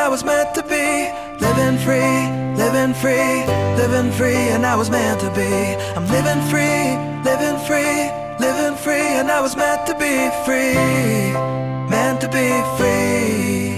I was meant to be. Living free, living free, living free, and I was meant to be. I'm living free, living free, living free, and I was meant to be free, meant to be free.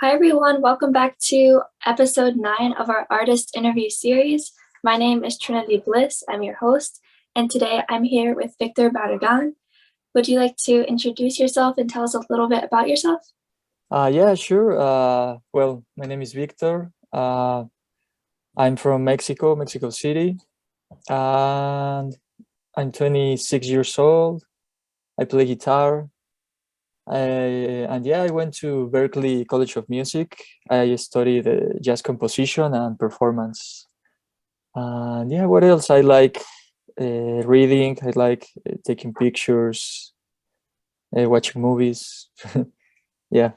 Hi everyone, welcome back to episode 9 of our artist interview series. My name is Trinity Bliss, I'm your host, and today I'm here with Víctor Barragán. Would you like to introduce yourself and tell us a little bit about yourself? Yeah, sure. Well, my name is Víctor. I'm from Mexico City, and I'm 26 years old. I play guitar. I went to Berklee College of Music. I studied jazz composition and performance. And yeah, what else? I like reading. I like taking pictures, watching movies. Yeah.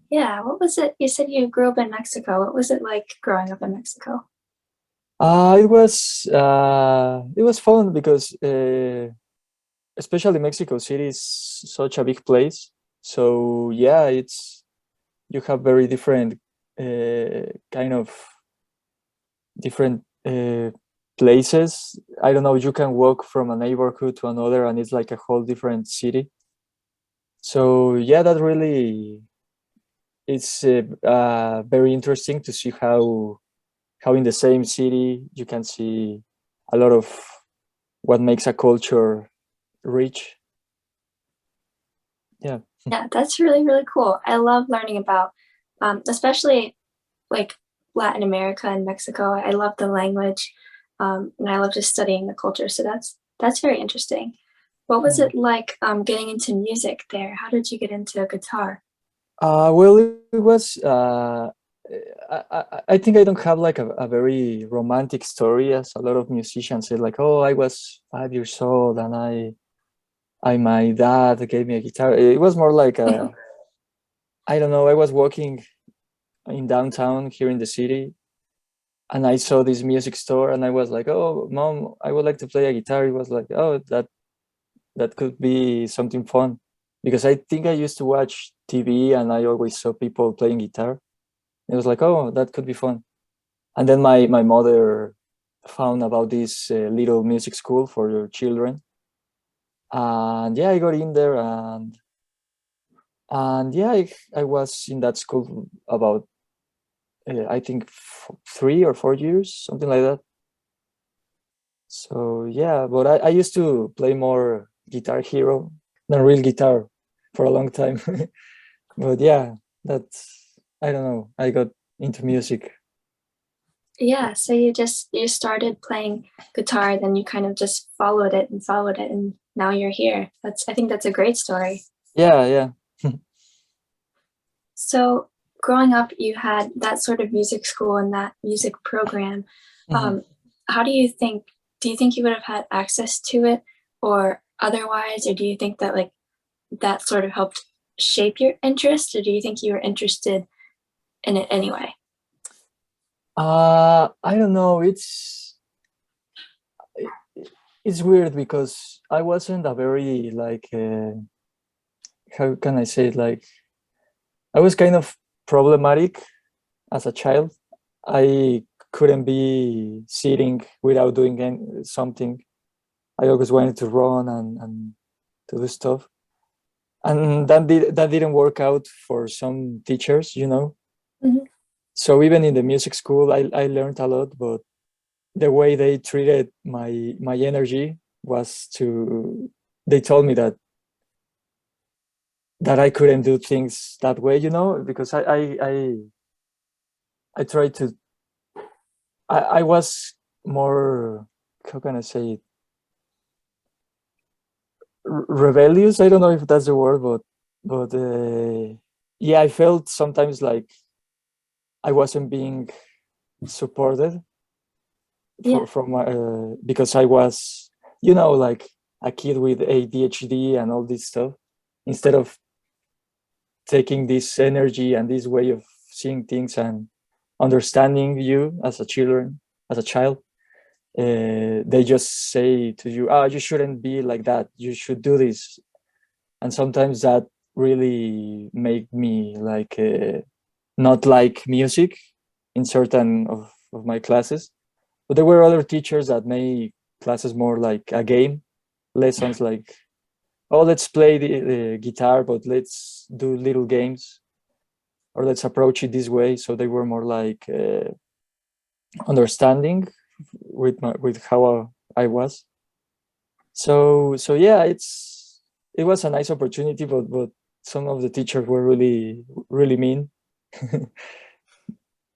Yeah, what was it? You said you grew up in Mexico. What was it like growing up in Mexico? It was fun because especially Mexico City is such a big place. So yeah, you have very different kind of different places. I don't know, you can walk from a neighborhood to another and it's like a whole different city. So yeah, that really it's very interesting to see how in the same city you can see a lot of what makes a culture rich. Yeah, that's really, really cool. I love learning about, especially like Latin America and Mexico. I love the language, and I love just studying the culture. So that's very interesting. What was it like getting into music there? How did you get into guitar? Well, it was. I think I don't have like a very romantic story, as a lot of musicians say. Like, oh, I was 5 years old and my dad gave me a guitar. It was more like I don't know. I was walking in downtown here in the city, and I saw this music store, and I was like, "Oh, mom, I would like to play a guitar." It was like, "Oh, that could be something fun," because I think I used to watch TV, and I always saw people playing guitar. It was like, "Oh, that could be fun." And then my mother found about this little music school for your children, and yeah, I got in there, and yeah, I was in that school about I think 3 or 4 years, something like that. So yeah, but I used to play more Guitar Hero than real guitar for a long time. But yeah, I don't know, I got into music. Yeah, so you started playing guitar, then you kind of just followed it, and now you're here. I think that's a great story. Yeah. So growing up, you had that sort of music school and that music program. Mhm. How do you think you would have had access to it or otherwise, or do you think that like that sort of helped shape your interest, or do you think you were interested in it anyway? I don't know. It's weird because I wasn't a very like how can I say it, like I was kind of problematic as a child. I couldn't be sitting without doing something. I always wanted to run and to do stuff, and that didn't work out for some teachers, you know. Mhm. So even in the music school, I learned a lot, but the way they treated my energy was to they told me that I couldn't do things that way, you know, because I tried to I was more, how can I say it, rebellious. I don't know if that's the word, but yeah, I felt sometimes like I wasn't being supported Yeah. from because I was, you know, like a kid with ADHD and all this stuff. Instead of taking this energy and this way of seeing things and understanding you as a children, as a child, they just say to you, "Ah, you shouldn't be like that. You should do this." And sometimes that really made me like not like music in certain of my classes. But there were other teachers that made classes more like a game, lessons like, oh, let's play the guitar, but let's do little games, or let's approach it this way. So they were more like understanding with how I was. So yeah, it was a nice opportunity, but some of the teachers were really mean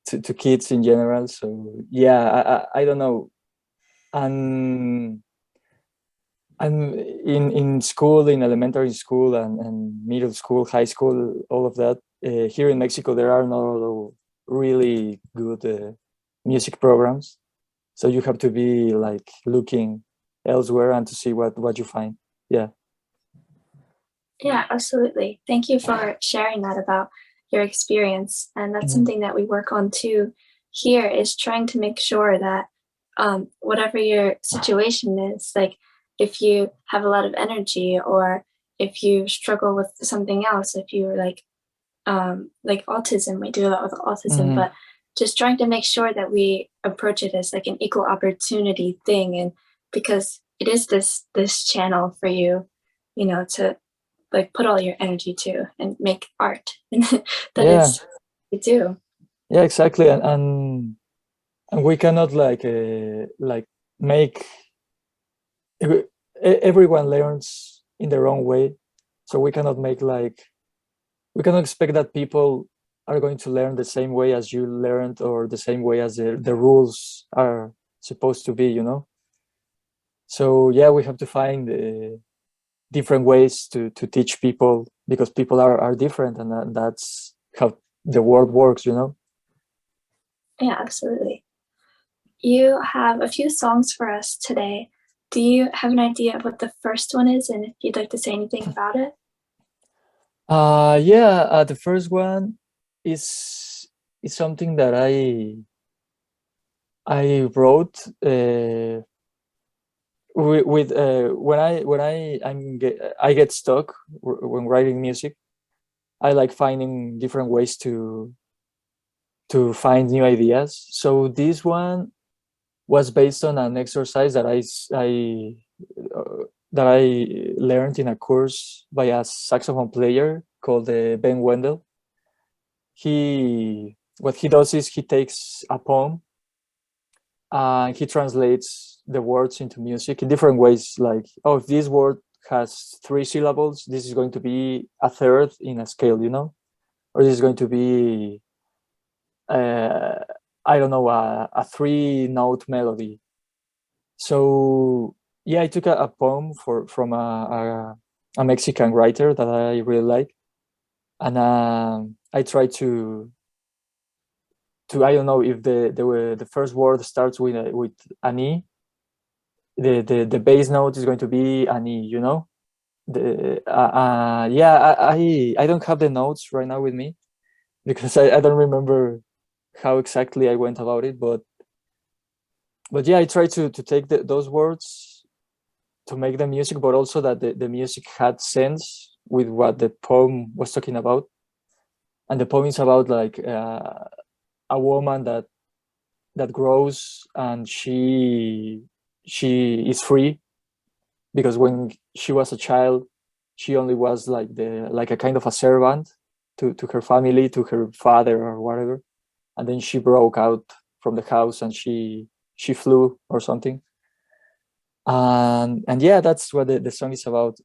to kids in general. So yeah, I don't know. And and in school, in elementary school and middle school, high school, all of that, here in Mexico there are no really good music programs, so you have to be like looking elsewhere and to see what you find. Yeah. Yeah, absolutely. Thank you for sharing that about your experience. And that's Mhm. something that we work on too here is trying to make sure that whatever your situation is, like if you have a lot of energy or if you struggle with something else, if you're like autism, we do a lot with autism, Mhm. but just trying to make sure that we approach it as like an equal opportunity thing. And because it is this channel for you, you know, to like put all your energy to and make art. And that Yeah, is you do. yeah, exactly. And we cannot like make everyone learns in their own way, so we cannot make like we cannot expect that people are going to learn the same way as you learned or the same way as the rules are supposed to be, you know. So yeah, we have to find different ways to teach people because people are different, and that's how the world works, you know. Yeah, absolutely. You have a few songs for us today. Do you have an idea of what the first one is and if you'd like to say anything about it? Yeah, the first one is something that I wrote with I get stuck when writing music. I like finding different ways to find new ideas. So this one was based on an exercise that I learned in a course by a saxophone player called Ben Wendell. He What he does is he takes a poem and he translates the words into music in different ways. Like, oh, if this word has 3 syllables, this is going to be a third in a scale, you know, or this is going to be uh, I don't know, a 3 note melody. So yeah, I took a poem from a a Mexican writer that I really like, and I try to I don't know if the first word starts with an E, the bass note is going to be an E, you know. Yeah, I don't have the notes right now with me because I don't remember how exactly I went about it, but yeah, I try to take those words to make the music, but also that the music had sense with what the poem was talking about. And the poem is about like a woman that grows, and she is free, because when she was a child, she only was like a kind of a servant to her family, to her father or whatever, and then she broke out from the house and she flew or something. And yeah, that's what the song is about.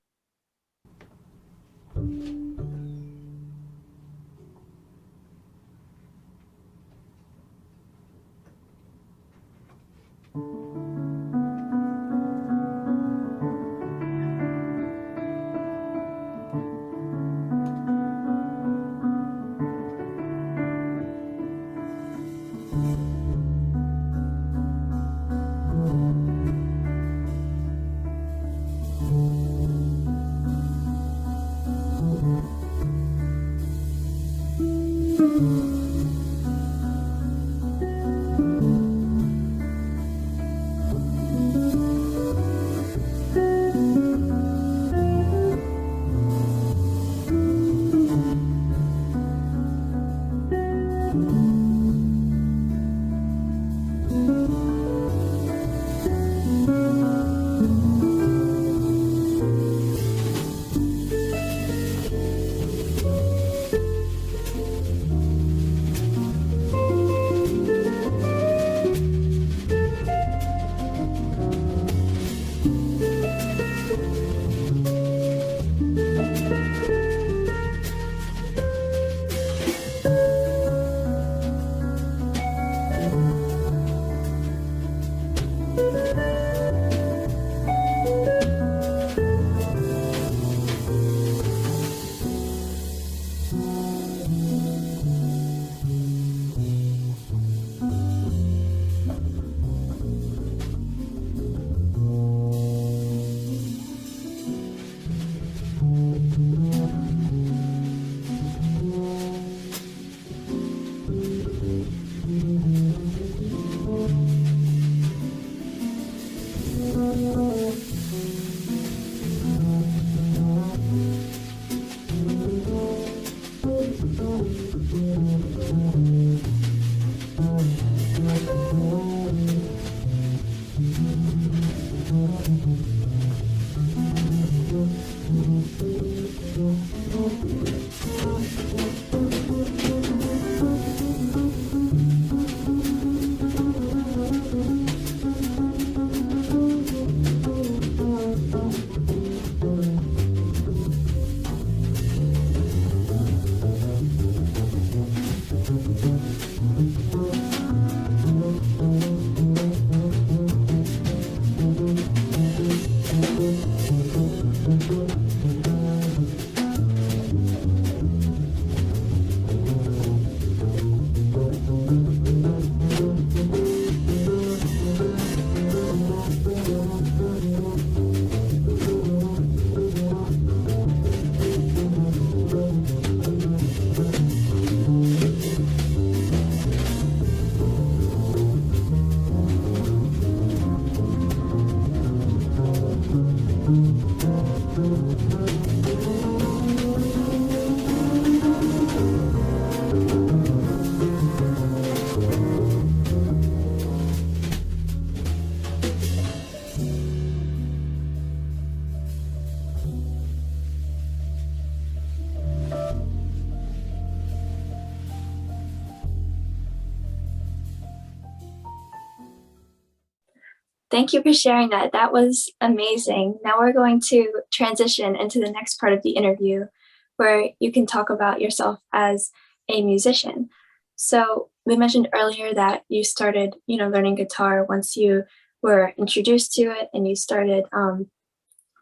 Thank you for sharing that. That was amazing. Now we're going to transition into the next part of the interview where you can talk about yourself as a musician. So we mentioned earlier that you started, learning guitar once you were introduced to it and you started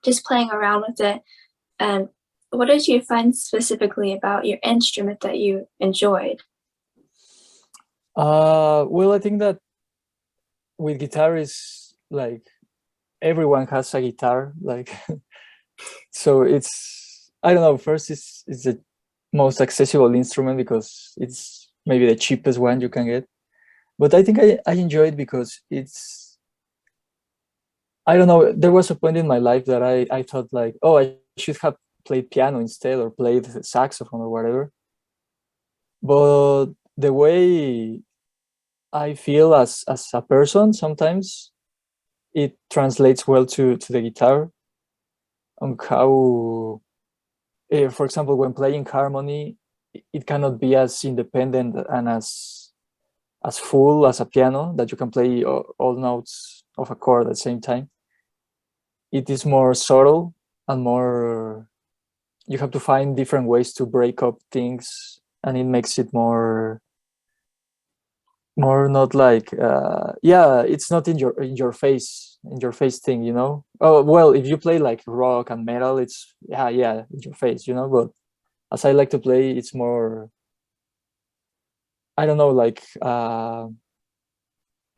just playing around with it. And what did you find specifically about your instrument that you enjoyed? Well, I think that with guitarists, like everyone has a guitar, like so it's, I don't know, first it's the most accessible instrument because it's maybe the cheapest one you can get. But I think I enjoy it because it's, I don't know, there was a point in my life that I thought like, oh, I should have played piano instead or played saxophone or whatever. But the way I feel as a person, sometimes it translates well to the guitar, on how, for example, when playing harmony, it cannot be as independent and as full as a piano, that you can play all notes of a chord at the same time. It is more subtle and more, you have to find different ways to break up things, and it makes it more not like, yeah, it's not in your face thing, you know. Oh well, if you play like rock and metal, it's yeah in your face, you know. But as I like to play, it's more, I don't know, like I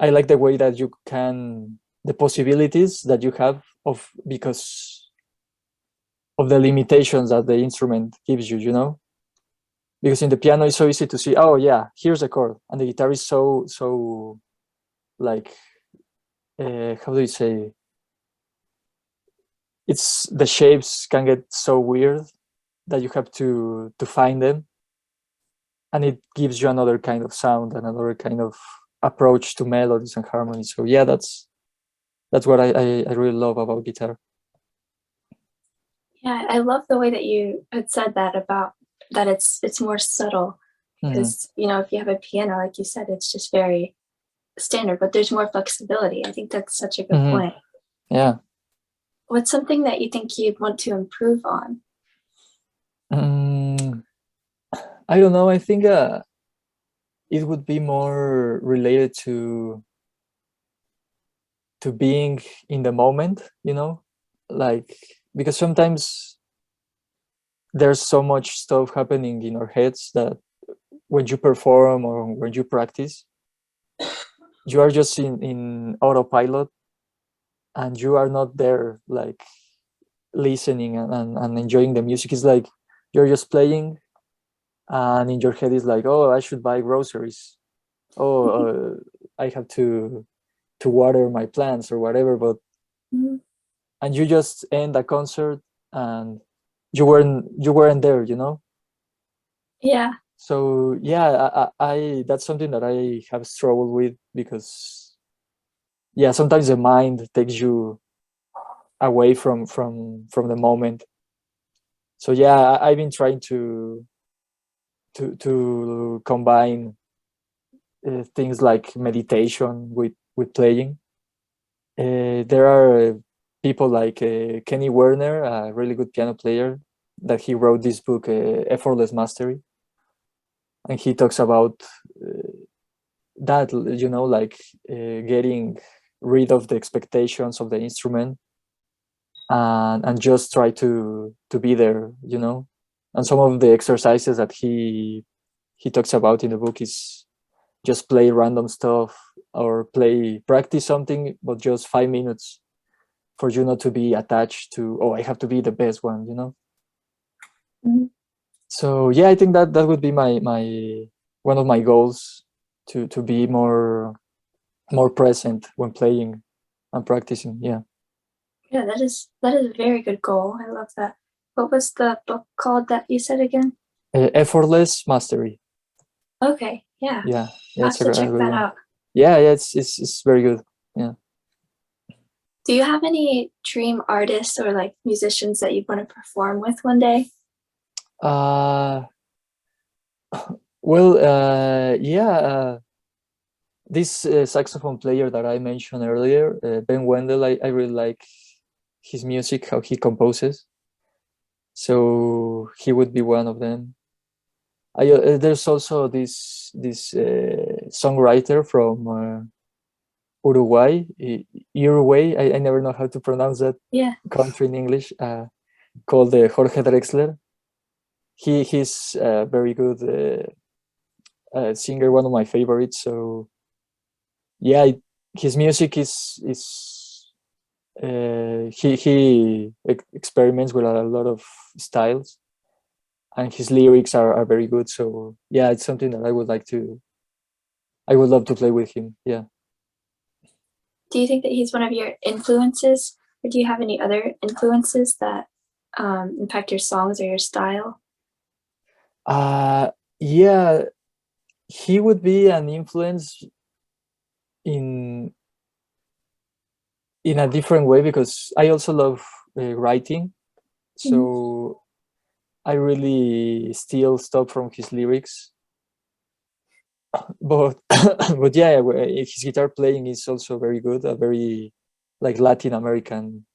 like the way that you can, the possibilities that you have of, because of the limitations that the instrument gives you, you know. Because in the piano it's so easy to see, oh yeah, here's a chord, and the guitar is so like, how do you say, it's, the shapes can get so weird that you have to find them, and it gives you another kind of sound and another kind of approach to melodies and harmonies. So yeah, that's what I really love about guitar. Yeah, I love the way that you had said that about that it's more subtle, because you know, if you have a piano, like you said, it's just very standard, but there's more flexibility. I think that's such a good point. Yeah. What's something that you think you'd want to improve on? I don't know. I think it would be more related to being in the moment, you know, like, because sometimes there's so much stuff happening in our heads that when you perform or when you practice, you are just in autopilot, and you are not there like listening and enjoying the music. It's like you're just playing, and in your head is like, oh, I should buy groceries, oh, I have to water my plants or whatever. But and you just end a concert and you weren't there, you know. Yeah. So yeah, I that's something that I have struggled with, because yeah, sometimes the mind takes you away from the moment. So yeah, I've been trying to combine things like meditation with playing. There are people like Kenny Werner, a really good piano player, that he wrote this book, Effortless Mastery, and he talks about that, you know, like getting rid of the expectations of the instrument, and just try to be there, you know. And some of the exercises that he talks about in the book is just play random stuff, or practice something, but just 5 minutes, for you not to be attached to, oh, I have to be the best one, you know. So yeah, I think that would be my one of my goals, to be more present when playing and practicing. Yeah, that is a very good goal. I love that. What was the book called that you said again? Effortless Mastery. Okay, yeah. Yeah, I'll have to check that out. Yeah, it's very good. Yeah. Do you have any dream artists or like musicians that you want to perform with one day? Well, yeah, this saxophone player that I mentioned earlier, Ben Wendell, I really like his music, how he composes. So he would be one of them. There's also this songwriter from Uruguay. I never know how to pronounce that Yeah. country in English. called Jorge Drexler. He's a very good singer, one of my favorites. So yeah, his music is he experiments with a lot of styles, and his lyrics are very good. So yeah, it's something that I would love to play with him. Yeah. Do you think that he's one of your influences, or do you have any other influences that impact your songs or your style? Yeah, he would be an influence in a different way, because I also love writing. So I really steal stuff from his lyrics. But but yeah, his guitar playing is also very good, a very like Latin American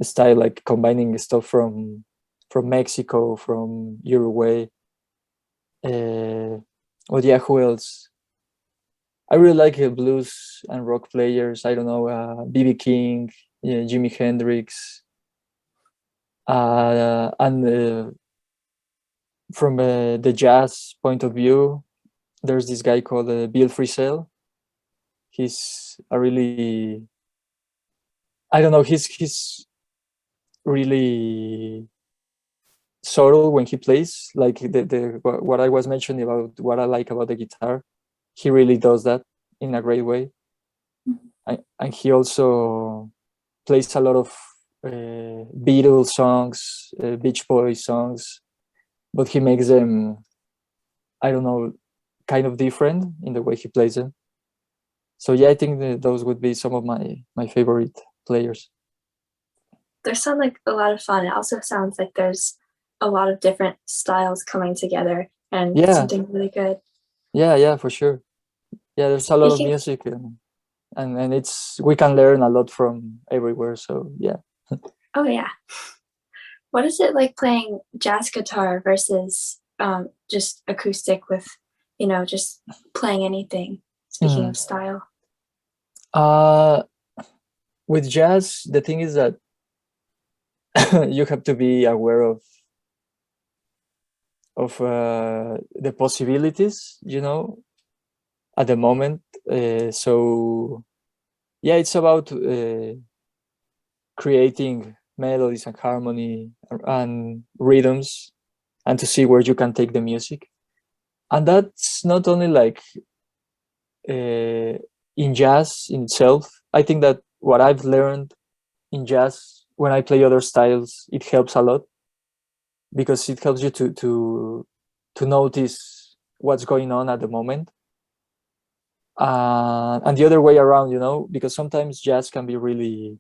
style, like combining stuff from Mexico, from Uruguay. But yeah, who else? I really like blues and rock players. I don't know, B.B. King, yeah, Jimi Hendrix, and from the jazz point of view, there's this guy called Bill Frisell. He's a really, I don't know, he's really subtle when he plays. Like what I was mentioning about what I like about the guitar, he really does that in a great way. And he also plays a lot of Beatles songs, Beach Boys songs, but he makes them, I don't know, kind of different in the way he plays them. So yeah, I think that those would be some of my favorite players. They sound like a lot of fun. It also sounds like there's a lot of different styles coming together and Yeah, something really good. yeah, for sure. Yeah, there's a lot of Speaking, music, and it's, we can learn a lot from everywhere. So yeah. oh yeah. What is it like playing jazz guitar versus just acoustic with, just playing anything? Speaking Mhm. of style. Uh, with jazz, the thing is that you have to be aware of the possibilities, at the moment. So yeah, it's about creating melodies and harmony and rhythms, and to see where you can take the music. And that's not only like in jazz in itself. I think that what I've learned in jazz, when I play other styles, it helps a lot, because it helps you to notice what's going on at the moment. And the other way around, because sometimes jazz can be really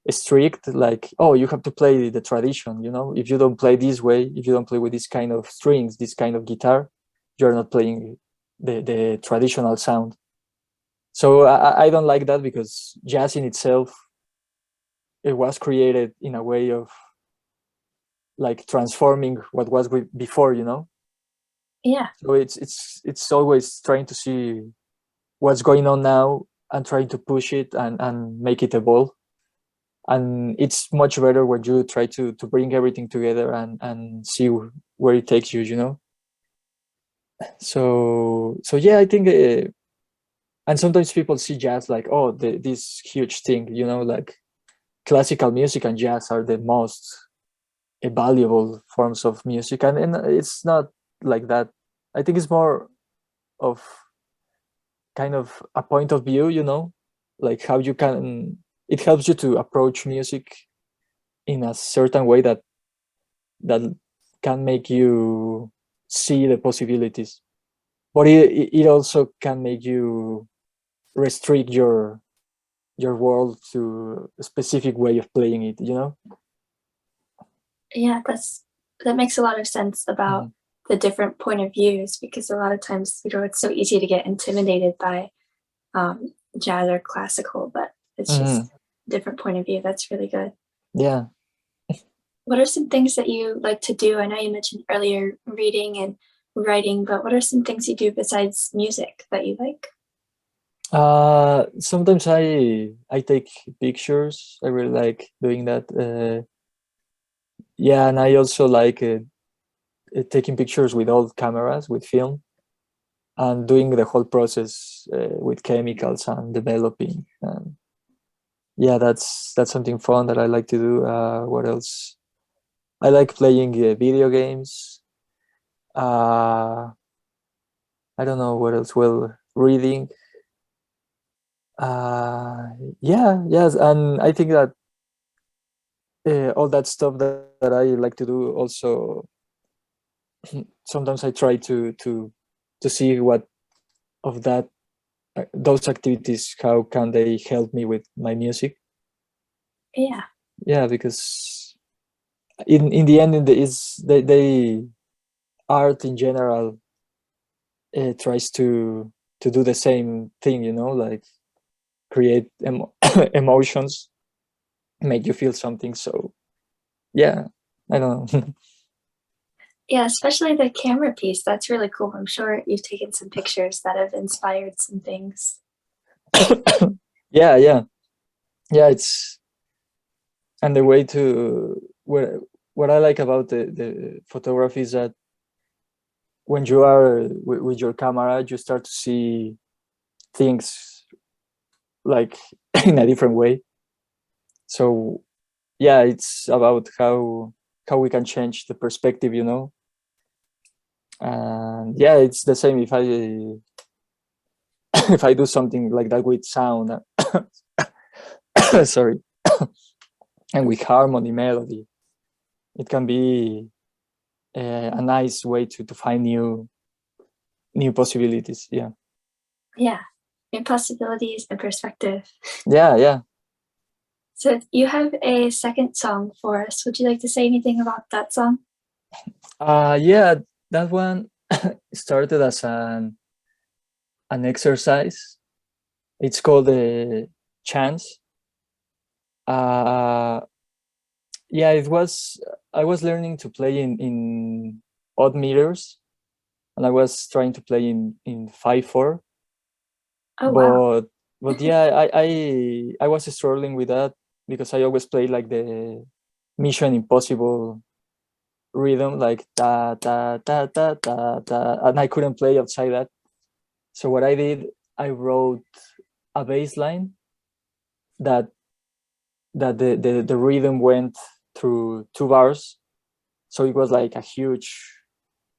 strict, like, oh, you have to play the tradition. If you don't play this way, if you don't play with this kind of strings, this kind of guitar, you're not playing the traditional sound. So I don't like that, because jazz in itself, it was created in a way of like transforming what was before. Yeah. So it's always trying to see what's going on now, and trying to push it and make it evolve. And it's much better when you try to bring everything together and see where it takes you. So yeah, I think and sometimes people see jazz like, oh, this huge thing, like classical music and jazz are the most valuable forms of music, and it's not like that. I think it's more of kind of a point of view, like how you can, it helps you to approach music in a certain way that can make you see the possibilities, but it also can make you restrict your world to a specific way of playing it. Yeah, that makes a lot of sense about Mhm. the different point of views, because a lot of times, it's so easy to get intimidated by jazz or classical, but it's Mhm. just a different point of view. That's really good. Yeah. What are some things that you like to do? I know you mentioned earlier reading and writing, but what are some things you do besides music that you like? Sometimes I take pictures. I really like doing that. Yeah, and I also like taking pictures with old cameras, with film, and doing the whole process with chemicals and developing. And yeah, that's something fun that I like to do. What else? I like playing video games. I don't know what else. Well, reading. Uh, yeah, yes, and I think that all that stuff that I like to do also. Sometimes I try to see what of that those activities, how can they help me with my music. Yeah. Yeah, because in the end, is they art in general tries to do the same thing, like create emotions, make you feel something. So yeah, I don't know. Yeah, especially the camera piece. That's really cool. I'm sure you've taken some pictures that have inspired some things. Yeah, it's, and the way to what I like about the photography is that when you are with your camera, you start to see things like in a different way. So yeah, it's about how we can change the perspective, and yeah, it's the same if I if I do something like that with sound. Sorry. And with harmony, melody, it can be a nice way to find new possibilities. Yeah. Yeah. New possibilities and perspective. Yeah. So you have a second song for us. Would you like to say anything about that song? Yeah, that one started as an exercise. It's called the chance. uh yeah, I was learning to play in odd meters, and I was trying to play in 5/4. Oh, wow. But yeah, I was struggling with that because I always play like the Mission Impossible rhythm, like da da da da da da, and I couldn't play outside that. So what I did, I wrote a bass line that the rhythm went through 2 bars. So it was like a huge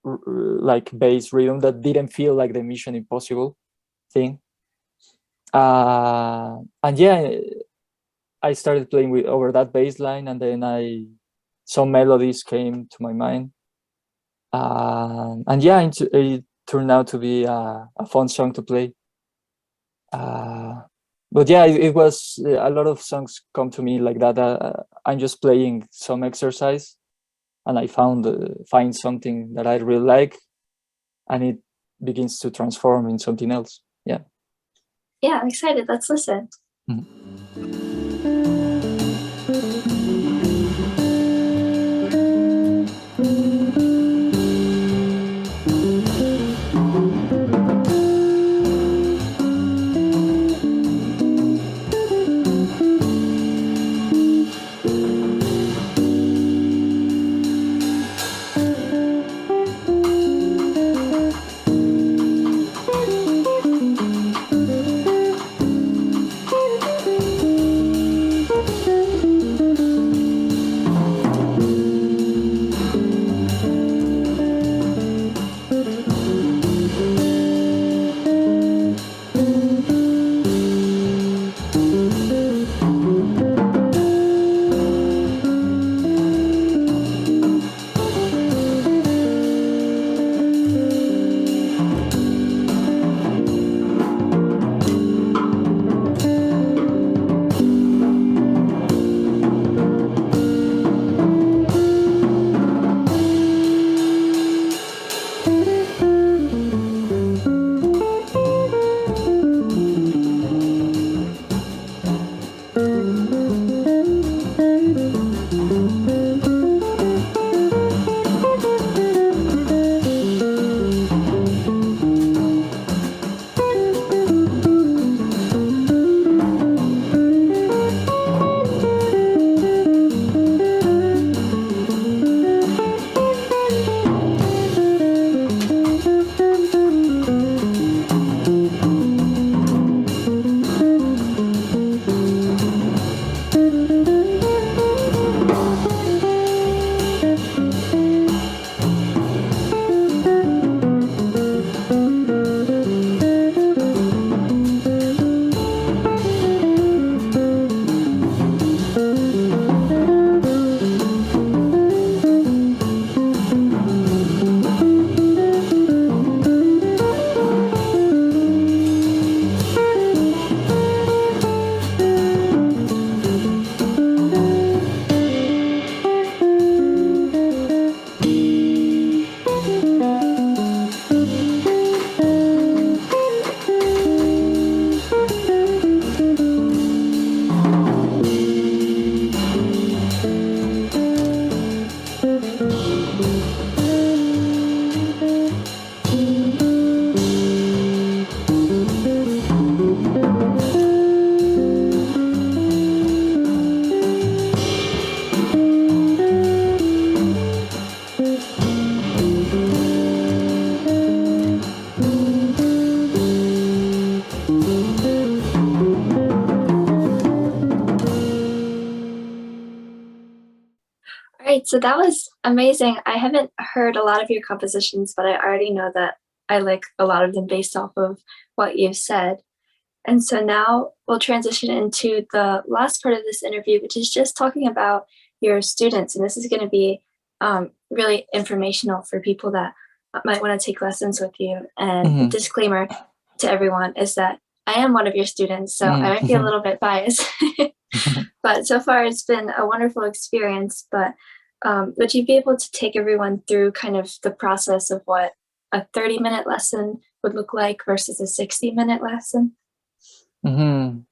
like bass rhythm that didn't feel like the Mission Impossible thing. And yeah, I started playing with over that bass line, and then some melodies came to my mind. And yeah, it turned out to be a fun song to play. But yeah, it was a lot of songs come to me like that. I'm just playing some exercise, and I find something that I really like, and it begins to transform in something else. Yeah. Yeah, I'm excited. Let's listen. Right, so that was amazing. I haven't heard a lot of your compositions, but I already know that I like a lot of them based off of what you've said. And so now we'll transition into the last part of this interview, which is just talking about your students. And this is going to be really informational for people that might want to take lessons with you. And the Mhm. disclaimer to everyone is that I am one of your students, so I might be a Mhm. little bit biased. But so far, it's been a wonderful experience. But would you be able to take everyone through kind of the process of what a 30-minute lesson would look like versus a 60-minute lesson? Mhm.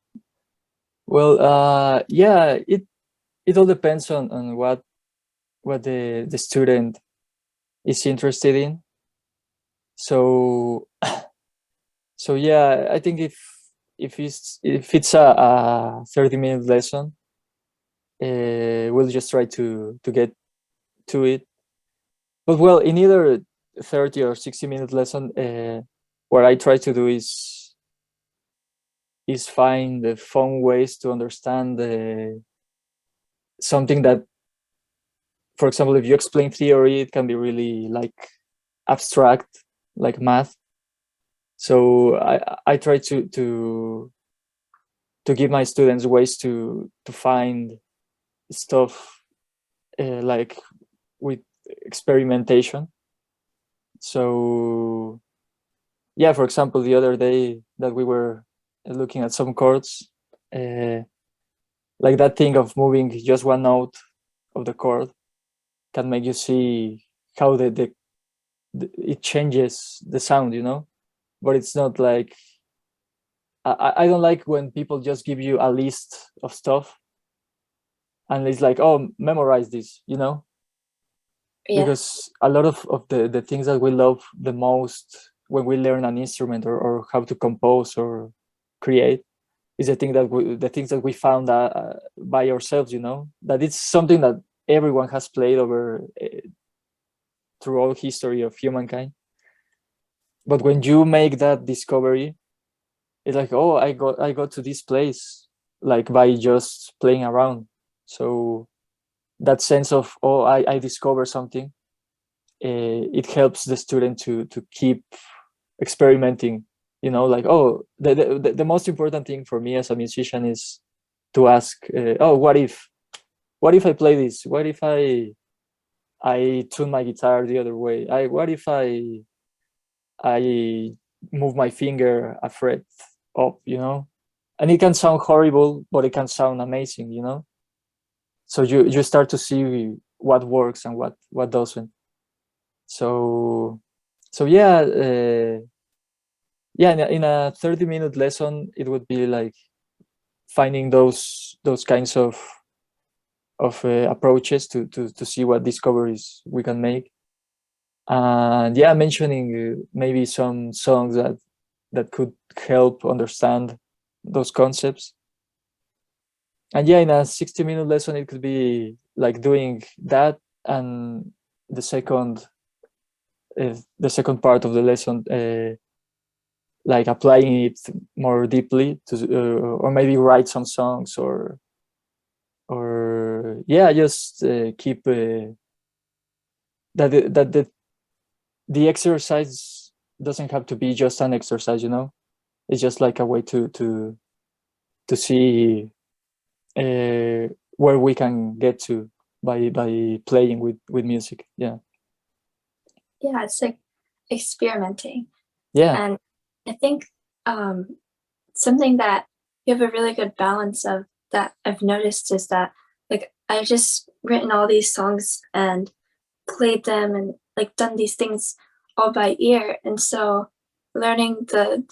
Well, yeah, it all depends on what the student is interested in. So so yeah, I think if it's a 30-minute lesson, we'll just try to get to it. But well, in either 30 or 60-minute lesson, what I try to do is find the fun ways to understand something that, for example, if you explain theory, it can be really like abstract, like math. So I try to give my students ways to find stuff like with experimentation. So yeah, for example, the other day that we were looking at some chords, uh, like that thing of moving just one note of the chord can make you see how it changes the sound, you know. But it's not like I don't like when people just give you a list of stuff and it's like, oh, memorize this, you know, Yeah. because a lot of the things that we love the most when we learn an instrument or how to compose or create is the things that we found by ourselves, you know, that it's something that everyone has played over through all history of humankind. But when you make that discovery, it's like, oh, I got to this place like by just playing around. So that sense of, oh, I discovered something, it helps the student to keep experimenting, you know, like, oh, the most important thing for me as a musician is to ask, oh, what if I play this, what if I tune my guitar the other way, what if I move my finger a fret up, you know, and it can sound horrible but it can sound amazing, you know. So you start to see what works and what doesn't. So yeah, yeah, in a 30-minute lesson it would be like finding those kinds of approaches to see what discoveries we can make. And yeah, mentioning maybe some songs that could help understand those concepts. And yeah, in a 60-minute lesson it could be like doing that, and the second the second part of the lesson, like applying it more deeply to, or maybe write some songs, or yeah, just keep that the exercise doesn't have to be just an exercise, you know. It's just like a way to see where we can get to by playing with music. Yeah. Yeah, it's like experimenting. Yeah. And I think something that you have a really good balance of that I've noticed is that like I've just written all these songs and played them and like done these things all by ear. And so learning the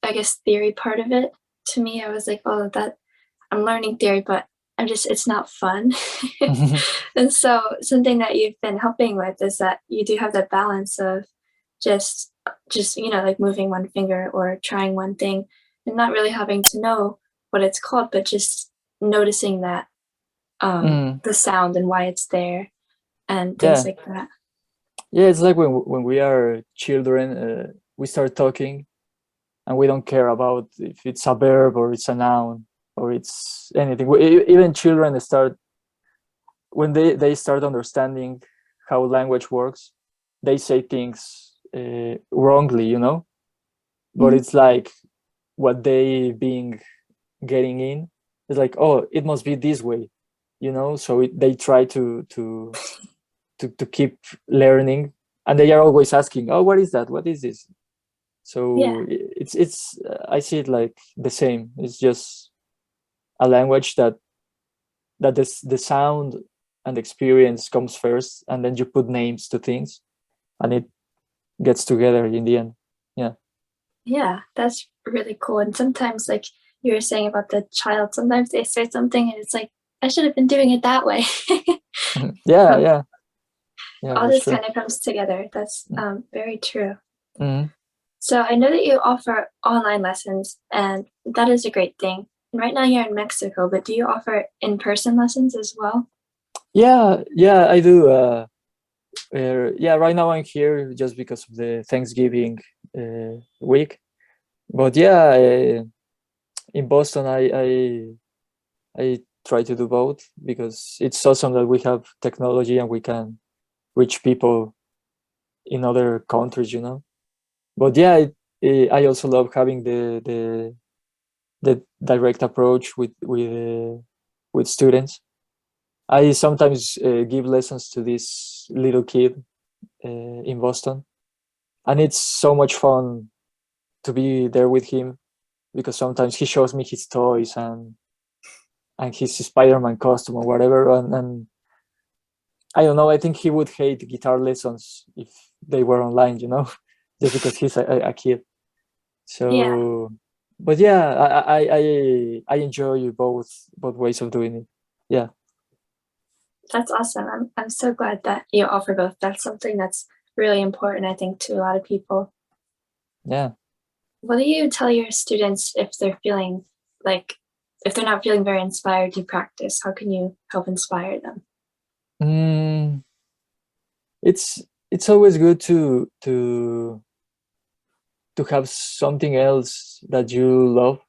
I guess theory part of it, to me, I was like, oh, that I'm learning theory, but it's not fun. And so something that you've been helping with is that you do have that balance of just like moving one finger or trying one thing and not really having to know what it's called, but just noticing that Mm, the sound and why it's there and things yeah. like that. Yeah, it's like when we are children, we start talking and we don't care about if it's a verb or it's a noun or it's anything. Even children start when they start understanding how language works, they say things wrongly, you know, but it's like what they being getting in is like, oh, it must be this way, you know. So they try to keep learning, and they are always asking, oh, what is that, what is this? So Yeah. it's I see it like the same. It's just a language that the sound and experience comes first, and then you put names to things, and it gets together in the end. Yeah. Yeah, that's really cool. And sometimes, like you were saying about the child, sometimes they say something and it's like, I should have been doing it that way. Yeah, yeah, yeah, All for this sure. kind of comes together. That's very true. Mhm. So I know that you offer online lessons, and that is a great thing. And right now you're in Mexico, but do you offer in-person lessons as well? Yeah, yeah, I do. Yeah, right now I'm here just because of the Thanksgiving week. But yeah, in Boston, I try to do both because it's awesome that we have technology and we can reach people in other countries, you know. But yeah, I also love having the direct approach with students. I sometimes give lessons to this little kid in Boston, and it's so much fun to be there with him because sometimes he shows me his toys and his Spider-Man costume or whatever, and I don't know. I think he would hate guitar lessons if they were online, you know, just because he's a kid. Yeah, So, but yeah, I enjoy both ways of doing it. Yeah, that's awesome. I'm so glad that you offer both. That's something that's really important, I think, to a lot of people. yeah. What do you tell your students if they're feeling like if they're not feeling very inspired to practice? How can you help inspire them? Mm, it's always good to have something else that you love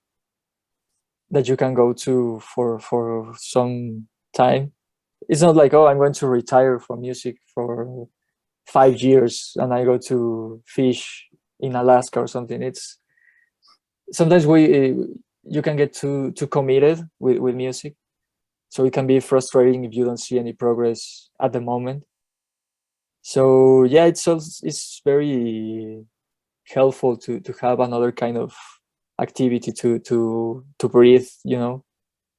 that you can go to for some time. It's not like, oh, I'm going to retire from music for 5 years and I go to fish in Alaska or something. It's sometimes you can get too committed with music, so it can be frustrating if you don't see any progress at the moment. So yeah, it's very helpful to have another kind of activity to breathe, you know.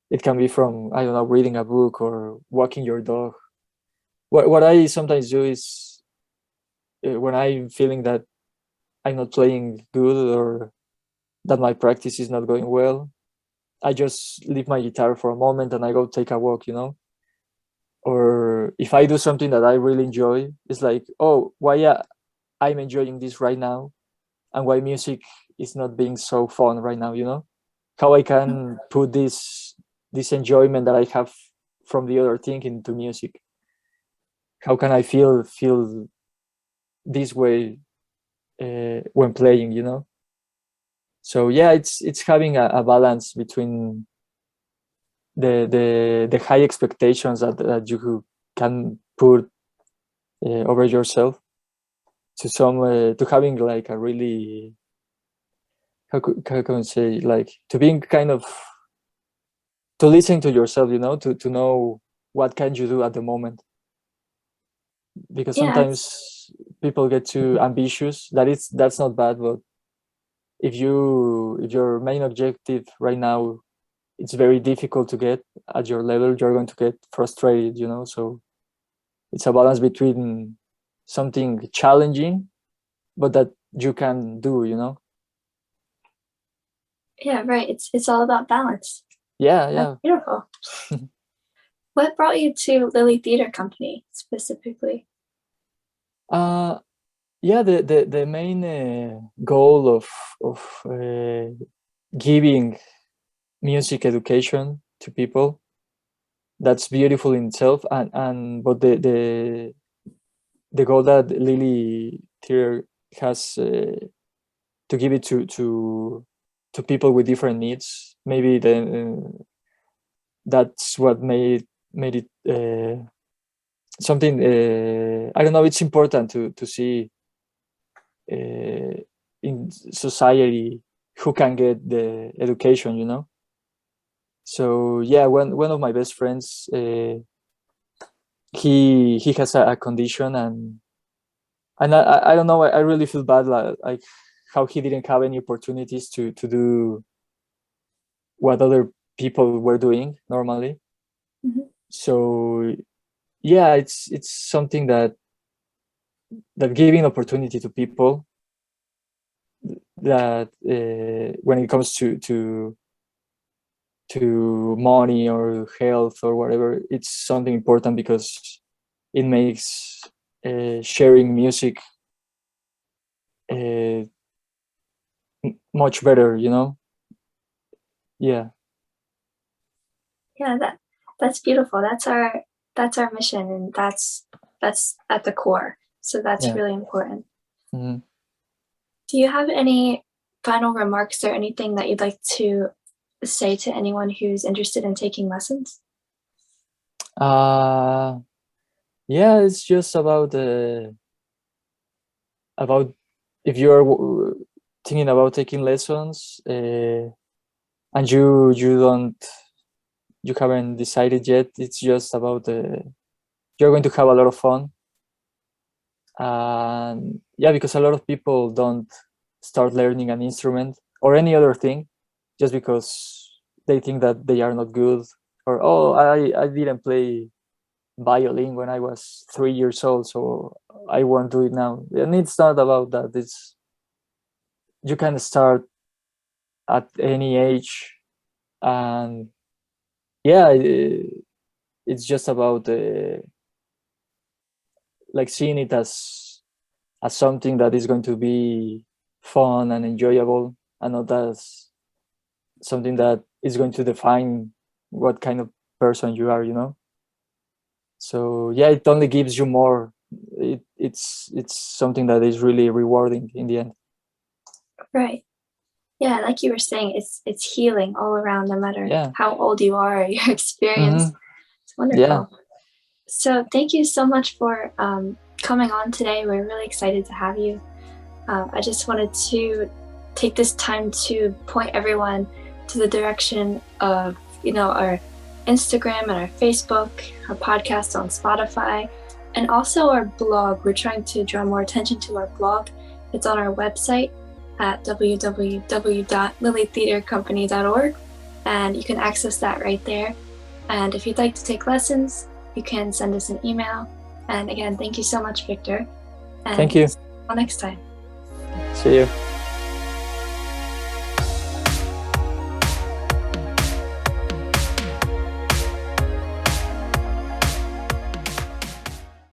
It can be from, I don't know, reading a book or walking your dog. What I sometimes do is when I'm feeling that I'm not playing good or that my practice is not going well, I just leave my guitar for a moment and I go take a walk, you know. Or if I do something that I really enjoy, it's like, oh, why I'm enjoying this right now, and why music is not being so fun right now, you know. How I can put this enjoyment that I have from the other thing into music. How can I feel this way when playing, you know. So yeah, it's having a balance between the high expectations that you can put over yourself to some to having like a really, how can I say, like to being kind of to listen to yourself, you know, to know what can you do at the moment, because Yeah, sometimes people get too ambitious. That's not bad, but if your main objective right now it's very difficult to get at your level, you're going to get frustrated, you know. So it's a balance between something challenging but that you can do, you know. yeah, right. It's all about balance. Yeah, That's yeah. beautiful. What brought you to Lily Theater Company specifically? uh yeah, the main goal of giving music education to people, that's beautiful in itself, and but the goal that Lily Theater has, to give it to people with different needs, maybe that's what made it something, I don't know, it's important to see in society who can get the education, you know. So yeah, one of my best friends, he has a condition, and I don't know, I really feel bad, like how he didn't have any opportunities to do what other people were doing normally. Mhm. So yeah, it's something that giving opportunity to people, that when it comes to money or health or whatever, it's something important, because it makes sharing music much better, you know. Yeah. Yeah, that's beautiful. That's our mission, and that's at the core. So that's Yeah. really important. Mhm. Do you have any final remarks or anything that you'd like to say to anyone who's interested in taking lessons? Yeah, it's just about if you're thinking about taking lessons, and you haven't decided yet. It's just about you're going to have a lot of fun, and yeah, because a lot of people don't start learning an instrument or any other thing just because they think that they are not good, or oh, I didn't play violin when I was 3 years old, so I won't do it now. And it's not about that. It's, you can start at any age, and yeah, it's just about like seeing it as something that is going to be fun and enjoyable, and not as something that is going to define what kind of person you are, you know. So yeah, it only gives you more. It's something that is really rewarding in the end. Right. Yeah, like you were saying, it's healing all around, no matter Yeah. how old you are or your experience. It's Yeah. wonderful. So thank you so much for coming on today. We're really excited to have you. I just wanted to take this time to point everyone to the direction of, our Instagram and our Facebook, our podcast on Spotify, and also our blog. We're trying to draw more attention to our blog. It's on our website at www.lilytheatercompany.org, and you can access that right there. And if you'd like to take lessons, you can send us an email. And again, thank you so much, Victor. And Thank you. until next time. See you.